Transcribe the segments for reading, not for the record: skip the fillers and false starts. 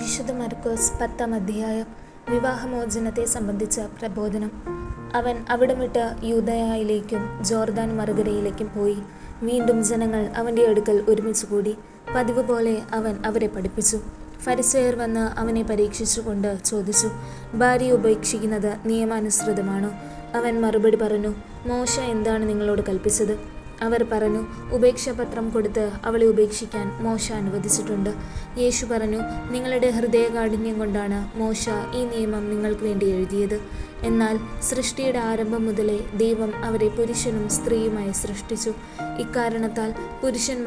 വിശുദ്ധ മർക്കോസ് 10-ാം അധ്യായം. വിവാഹമോചനത്തെ സംബന്ധിച്ച പ്രബോധനം. അവൻ അവിടം വിട്ട് യൂദയായിലേക്കും ജോർദാൻ മറുകരയിലേക്കും പോയി. വീണ്ടും ജനങ്ങൾ അവൻ്റെ അടുക്കൽ ഒരുമിച്ച് കൂടി. പതിവ് പോലെ അവൻ അവരെ പഠിപ്പിച്ചു. ഫരിസേയർ വന്ന് അവനെ പരീക്ഷിച്ചുകൊണ്ട് ചോദിച്ചു, ഭാര്യയെ ഉപേക്ഷിക്കുന്നത് നിയമാനുസൃതമാണോ? അവൻ മറുപടി പറഞ്ഞു, മോശ എന്താണ് നിങ്ങളോട് കൽപ്പിച്ചത്? അവർ പറഞ്ഞു, ഉപേക്ഷാപത്രം കൊടുത്ത് അവളെ ഉപേക്ഷിക്കാൻ മോശ അനുവദിച്ചിട്ടുണ്ട്. യേശു പറഞ്ഞു, നിങ്ങളുടെ ഹൃദയകാഠിന്യം കൊണ്ടാണ് മോശ ഈ നിയമം നിങ്ങൾക്ക് വേണ്ടി എഴുതിയത്. എന്നാൽ സൃഷ്ടിയുടെ ആരംഭം മുതലേ ദൈവം അവരെ പുരുഷനും സ്ത്രീയുമായി സൃഷ്ടിച്ചു. ഇക്കാരണത്താൽ പുരുഷൻ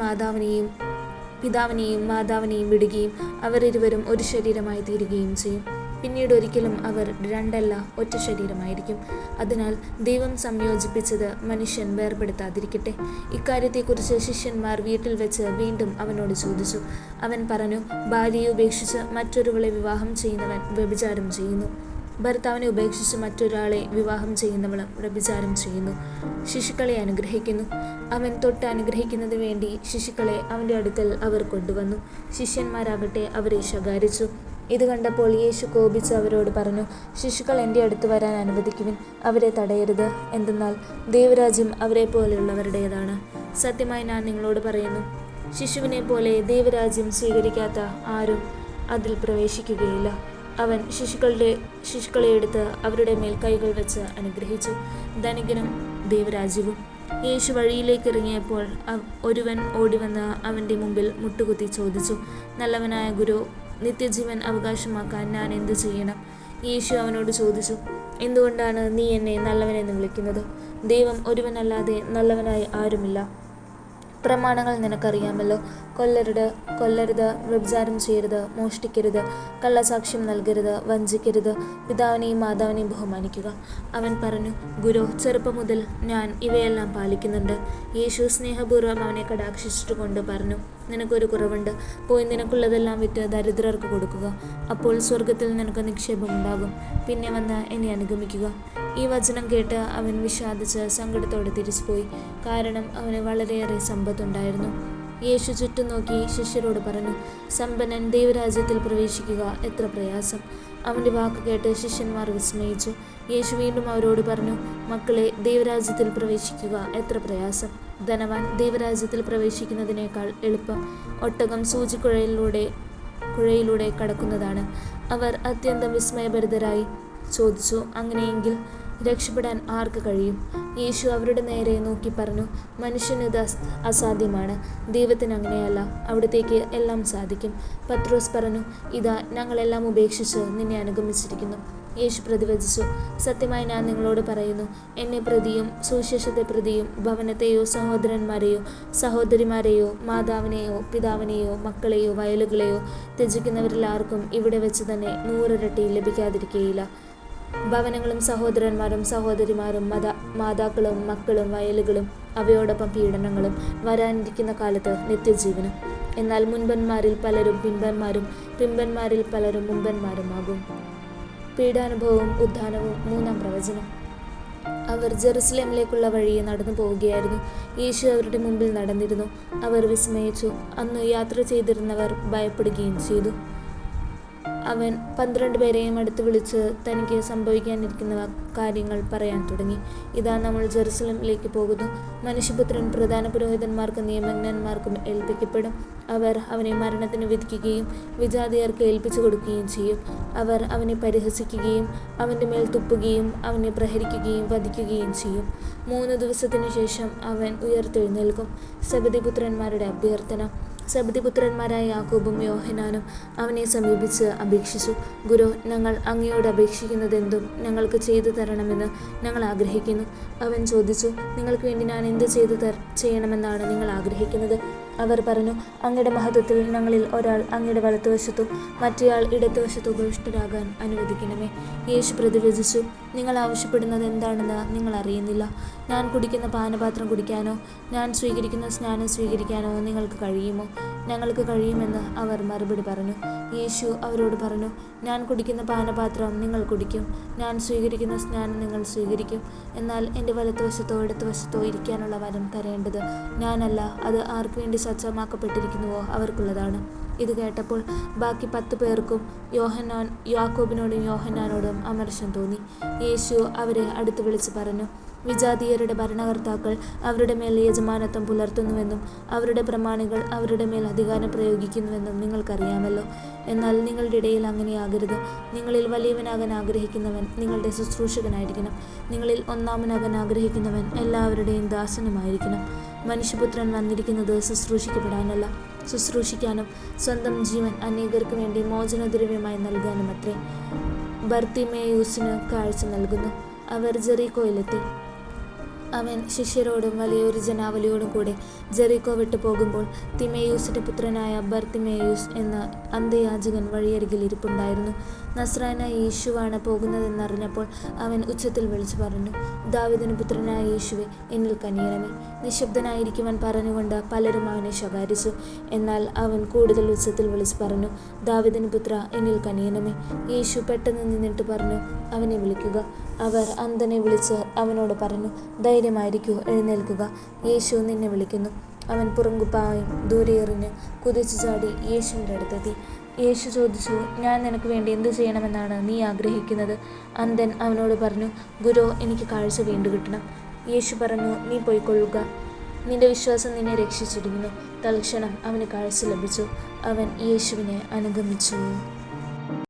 പിതാവിനെയും മാതാവിനെയും വിടുകയും അവരിരുവരും ഒരു ശരീരമായി തീരുകയും ചെയ്യും. പിന്നീട് ഒരിക്കലും അവർ രണ്ടല്ല, ഒറ്റ ശരീരമായിരിക്കും. അതിനാൽ ദൈവം സംയോജിപ്പിച്ചത് മനുഷ്യൻ വേർപെടുത്താതിരിക്കട്ടെ. ഇക്കാര്യത്തെക്കുറിച്ച് ശിഷ്യന്മാർ വീട്ടിൽ വെച്ച് വീണ്ടും അവനോട് ചോദിച്ചു. അവൻ പറഞ്ഞു, ഭാര്യയെ ഉപേക്ഷിച്ച് മറ്റൊരുവളെ വിവാഹം ചെയ്യുന്നവൻ വ്യഭിചാരം ചെയ്യുന്നു. ഭർത്താവിനെ ഉപേക്ഷിച്ച് മറ്റൊരാളെ വിവാഹം ചെയ്യുന്നവളും വ്യഭിചാരം ചെയ്യുന്നു. ശിശുക്കളെ അനുഗ്രഹിക്കുന്നു. അവൻ തൊട്ട് അനുഗ്രഹിക്കുന്നതിന് വേണ്ടി ശിശുക്കളെ അവൻ്റെ അടുക്കൽ അവർ കൊണ്ടുവന്നു. ശിഷ്യന്മാരാകട്ടെ അവരെ ശകാരിച്ചു. ഇത് കണ്ടപ്പോൾ യേശു കോപിച്ച് അവരോട് പറഞ്ഞു, ശിശുക്കൾ എൻ്റെ അടുത്ത് വരാൻ അനുവദിക്കുവിൻ, അവരെ തടയരുത്. എന്തെന്നാൽ ദൈവരാജ്യം അവരെ പോലെയുള്ളവരുടേതാണ്. സത്യമായി ഞാൻ നിങ്ങളോട് പറയുന്നു, ശിശുവിനെ പോലെ ദൈവരാജ്യം സ്വീകരിക്കാത്ത ആരും അതിൽ പ്രവേശിക്കുകയില്ല. അവൻ ശിശുക്കളെ എടുത്ത് അവരുടെ മേൽ കൈകൾ വെച്ച് അനുഗ്രഹിച്ചു. ധനികനും ദൈവരാജ്യവും. യേശു വഴിയിലേക്ക് ഇറങ്ങിയപ്പോൾ ഒരുവൻ ഓടിവന്ന് അവൻ്റെ മുമ്പിൽ മുട്ടുകുത്തി ചോദിച്ചു, നല്ലവനായ ഗുരു, നിത്യജീവൻ അവകാശമാക്കാൻ ഞാൻ എന്തു ചെയ്യണം? യേശു അവനോട് ചോദിച്ചു, എന്തുകൊണ്ടാണ് നീ എന്നെ നല്ലവനെന്ന് വിളിക്കുന്നത്? ദൈവം ഒരുവനല്ലാതെ നല്ലവനായി ആരുമില്ല. പ്രമാണങ്ങൾ നിനക്കറിയാമല്ലോ. കൊല്ലരുത്, വ്യഭിചാരം ചെയ്യരുത്, മോഷ്ടിക്കരുത്, കള്ളസാക്ഷ്യം നൽകരുത്, വഞ്ചിക്കരുത്, പിതാവിനെയും മാതാവിനെയും ബഹുമാനിക്കുക. അവൻ പറഞ്ഞു, ഗുരു, ചെറുപ്പം മുതൽ ഞാൻ ഇവയെല്ലാം പാലിക്കുന്നുണ്ട്. യേശു സ്നേഹപൂർവ്വം അവനെ കടാക്ഷിച്ചിട്ടുകൊണ്ട് പറഞ്ഞു, നിനക്കൊരു കുറവുണ്ട്. പോയി നിനക്കുള്ളതെല്ലാം വിറ്റ് ദരിദ്രർക്ക് കൊടുക്കുക. അപ്പോൾ സ്വർഗത്തിൽ നിനക്ക് നിക്ഷേപമുണ്ടാകും. പിന്നെ വന്ന് എന്നെ അനുഗമിക്കുക. ഈ വചനം കേട്ട് അവൻ വിഷാദിച്ച് സങ്കടത്തോടെ തിരിച്ചുപോയി. കാരണം അവന് വളരെയേറെ സമ്പത്തുണ്ടായിരുന്നു. യേശു ചുറ്റും നോക്കി ശിഷ്യരോട് പറഞ്ഞു, സമ്പന്നൻ ദൈവരാജ്യത്തിൽ പ്രവേശിക്കുക എത്ര പ്രയാസം. അവൻ്റെ വാക്ക് കേട്ട് ശിഷ്യന്മാർ വിസ്മയിച്ചു. യേശു വീണ്ടും അവരോട് പറഞ്ഞു, മക്കളെ, ദൈവരാജ്യത്തിൽ പ്രവേശിക്കുക എത്ര പ്രയാസം. ധനവാൻ ദൈവരാജ്യത്തിൽ പ്രവേശിക്കുന്നതിനേക്കാൾ എളുപ്പം ഒട്ടകം കുഴയിലൂടെ കടക്കുന്നതാണ്. അവർ അത്യന്തം വിസ്മയഭരിതരായി ചോദിച്ചു, അങ്ങനെയെങ്കിൽ രക്ഷപ്പെടാൻ ആർക്ക് കഴിയും? യേശു അവരുടെ നേരെ നോക്കി പറഞ്ഞു, മനുഷ്യന് ഇത് അസാധ്യമാണ്, ദൈവത്തിന് അങ്ങനെയല്ല, അവിടത്തേക്ക് എല്ലാം സാധിക്കും. പത്രോസ് പറഞ്ഞു, ഇതാ ഞങ്ങളെല്ലാം ഉപേക്ഷിച്ച് നിന്നെ അനുഗമിച്ചിരിക്കുന്നു. യേശു പ്രതിവചിച്ചു, സത്യമായി ഞാൻ നിങ്ങളോട് പറയുന്നു, എന്നെ പ്രതിയും സുവിശേഷത്തെ പ്രതിയും ഭവനത്തെയോ സഹോദരന്മാരെയോ സഹോദരിമാരെയോ മാതാവിനെയോ പിതാവിനെയോ മക്കളെയോ വയലുകളെയോ ത്യജിക്കുന്നവരിൽ ആർക്കും ഇവിടെ വെച്ച് തന്നെ 100 ഇരട്ടി ലഭിക്കാതിരിക്കുകയില്ല. ഭവനങ്ങളും സഹോദരന്മാരും സഹോദരിമാരും മാതാക്കളും മക്കളും വയലുകളും അവയോടൊപ്പം പീഡനങ്ങളും വരാനിരിക്കുന്ന കാലത്ത് നിത്യജീവനും. എന്നാൽ മുൻപന്മാരിൽ പലരും പിൻപന്മാരും പിൻപന്മാരിൽ പലരും മുൻപന്മാരുമാകും. പീഡാനുഭവവും ഉത്ഥാനവും. 3-ാം പ്രവചനം. അവർ ജെറുസലേമിലേക്കുള്ള വഴിയെ നടന്നു പോവുകയായിരുന്നു. യേശു അവരുടെ മുമ്പിൽ നടന്നിരുന്നു. അവർ വിസ്മയിച്ചു. അന്ന് യാത്ര ചെയ്തിരുന്നവർ ഭയപ്പെടുകയും ചെയ്തു. അവൻ 12 പേരെയും അടുത്ത് വിളിച്ച് തനിക്ക് സംഭവിക്കാനിരിക്കുന്ന കാര്യങ്ങൾ പറയാൻ തുടങ്ങി. ഇതാ, നമ്മൾ ജെറുസലേമിലേക്ക് പോകുന്നു. മനുഷ്യപുത്രൻ പ്രധാന പുരോഹിതന്മാർക്കും നിയമജ്ഞന്മാർക്കും ഏൽപ്പിക്കപ്പെടും. അവർ അവനെ മരണത്തിന് വിധിക്കുകയും വിജാതിയർക്ക് ഏൽപ്പിച്ചു കൊടുക്കുകയും ചെയ്യും. അവർ അവനെ പരിഹസിക്കുകയും അവൻ്റെ മേൽ തുപ്പുകയും അവനെ പ്രഹരിക്കുകയും വധിക്കുകയും ചെയ്യും. 3 ദിവസത്തിനു ശേഷം അവൻ ഉയർത്തെഴുന്നേൽക്കും. സബദിപുത്രന്മാരുടെ അഭ്യർത്ഥന. സബദിപുത്രന്മാരായ യാക്കോബും യോഹന്നാനും അവനെ സമീപിച്ച് അപേക്ഷിച്ചു, ഗുരു, ഞങ്ങൾ അങ്ങയോട് അപേക്ഷിക്കുന്നതെന്തും ഞങ്ങൾക്ക് ചെയ്തു തരണമെന്ന് ഞങ്ങൾ ആഗ്രഹിക്കുന്നു. അവൻ ചോദിച്ചു, നിങ്ങൾക്ക് വേണ്ടി ഞാൻ എന്ത് ചെയ്യണമെന്നാണ് നിങ്ങൾ ആഗ്രഹിക്കുന്നത്? അവർ പറഞ്ഞു, അങ്ങയുടെ മഹത്വത്തിൽ ഞങ്ങളിൽ ഒരാൾ അങ്ങയുടെ വലത്തുവശത്തും മറ്റേയാൾ ഇടത്തുവശത്തും ഉപവിഷ്ടരാകാൻ അനുവദിക്കണമേ. യേശു പ്രതിവചിച്ചു, നിങ്ങൾ ആവശ്യപ്പെടുന്നത് എന്താണെന്ന് നിങ്ങൾ അറിയുന്നില്ല. ഞാൻ കുടിക്കുന്ന പാനപാത്രം കുടിക്കാനോ ഞാൻ സ്വീകരിക്കുന്ന സ്നാനം സ്വീകരിക്കാനോ നിങ്ങൾക്ക് കഴിയുമോ? ഞങ്ങൾക്ക് കഴിയുമെന്ന് അവർ മറുപടി പറഞ്ഞു. യേശു അവരോട് പറഞ്ഞു, ഞാൻ കുടിക്കുന്ന പാനപാത്രം നിങ്ങൾ കുടിക്കും, ഞാൻ സ്വീകരിക്കുന്ന സ്നാനം നിങ്ങൾ സ്വീകരിക്കും. എന്നാൽ എൻ്റെ വലത്തുവശത്തോ ഇടത്തുവശത്തോ ഇരിക്കാനുള്ള വരം തരേണ്ടത് ഞാനല്ല, അത് ആർക്കു വേണ്ടി സജ്ജമാക്കപ്പെട്ടിരിക്കുന്നുവോ അവർക്കുള്ളതാണ്. ഇത് കേട്ടപ്പോൾ ബാക്കി 10 പേർക്കും യാക്കോബിനോടും യോഹന്നാനോടും അമർഷം തോന്നി. യേശു അവരെ അടുത്ത് വിളിച്ച് പറഞ്ഞു, വിജാതീയരുടെ ഭരണകർത്താക്കൾ അവരുടെ മേൽ യജമാനത്വം പുലർത്തുന്നുവെന്നും അവരുടെ പ്രമാണികൾ അവരുടെ മേൽ അധികാരം പ്രയോഗിക്കുന്നുവെന്നും നിങ്ങൾക്കറിയാമല്ലോ. എന്നാൽ നിങ്ങളുടെ ഇടയിൽ അങ്ങനെയാകരുത്. നിങ്ങളിൽ വലിയവനാകാൻ ആഗ്രഹിക്കുന്നവൻ നിങ്ങളുടെ ശുശ്രൂഷകനായിരിക്കണം. നിങ്ങളിൽ ഒന്നാമനാകാൻ ആഗ്രഹിക്കുന്നവൻ എല്ലാവരുടെയും ദാസനുമായിരിക്കണം. മനുഷ്യപുത്രൻ വന്നിരിക്കുന്നത് ശുശ്രൂഷിക്കപ്പെടാനല്ല, ശുശ്രൂഷിക്കാനും സ്വന്തം ജീവൻ അനേകർക്ക് വേണ്ടി മോചനദ്രവ്യമായി നൽകാനുമത്രേ. ബർത്തിമേയൂസിന് കാഴ്ച നൽകുന്നു. അവർ ജെറീക്കോയിലെത്തി. അവൻ ശിഷ്യരോടും വലിയൊരു ജനാവലിയോടും കൂടെ ജെറീക്കോ വിട്ടു പോകുമ്പോൾ തിമേയൂസിൻ്റെ പുത്രനായ ബർത്തിമേയൂസ് എന്ന അന്ധയാചകൻ വഴിയരികിൽ ഇരിപ്പുണ്ടായിരുന്നു. നസ്രായനായ യേശുവാണ് പോകുന്നതെന്നറിഞ്ഞപ്പോൾ അവൻ ഉച്ചത്തിൽ വിളിച്ചു പറഞ്ഞു, ദാവീദിന് പുത്രനായ യേശുവേ, എന്നിൽ കനിയണമേ. നിശബ്ദനായിരിക്കുവാൻ പറഞ്ഞുകൊണ്ട് പലരും അവനെ ശകാരിച്ചു. എന്നാൽ അവൻ കൂടുതൽ ഉച്ചത്തിൽ വിളിച്ചു പറഞ്ഞു, ദാവീദിന് പുത്ര, എന്നിൽ കനിയണമേ. യേശു പെട്ടെന്ന് നിന്നിട്ട് പറഞ്ഞു, അവനെ വിളിക്കുക. അവർ അന്ധനെ വിളിച്ച് അവനോട് പറഞ്ഞു, ധൈര്യമായിരിക്കൂ, എഴുന്നേൽക്കുക, യേശു നിന്നെ വിളിക്കുന്നു. അവൻ പുറങ്കുപ്പായും ദൂരെ എറിഞ്ഞ് കുതിച്ചു ചാടി യേശുവിൻ്റെ അടുത്തെത്തി. യേശു ചോദിച്ചു, ഞാൻ നിനക്ക് വേണ്ടി എന്തു ചെയ്യണമെന്നാണ് നീ ആഗ്രഹിക്കുന്നത്? അന്ധൻ അവനോട് പറഞ്ഞു, ഗുരു, എനിക്ക് കാഴ്ച വീണ്ടു കിട്ടണം. യേശു പറഞ്ഞു, നീ പോയിക്കൊള്ളുക, നിന്റെ വിശ്വാസം നിന്നെ രക്ഷിച്ചിരിക്കുന്നു. തൽക്ഷണം അവന് കാഴ്ച ലഭിച്ചു. അവൻ യേശുവിനെ അനുഗമിച്ചു.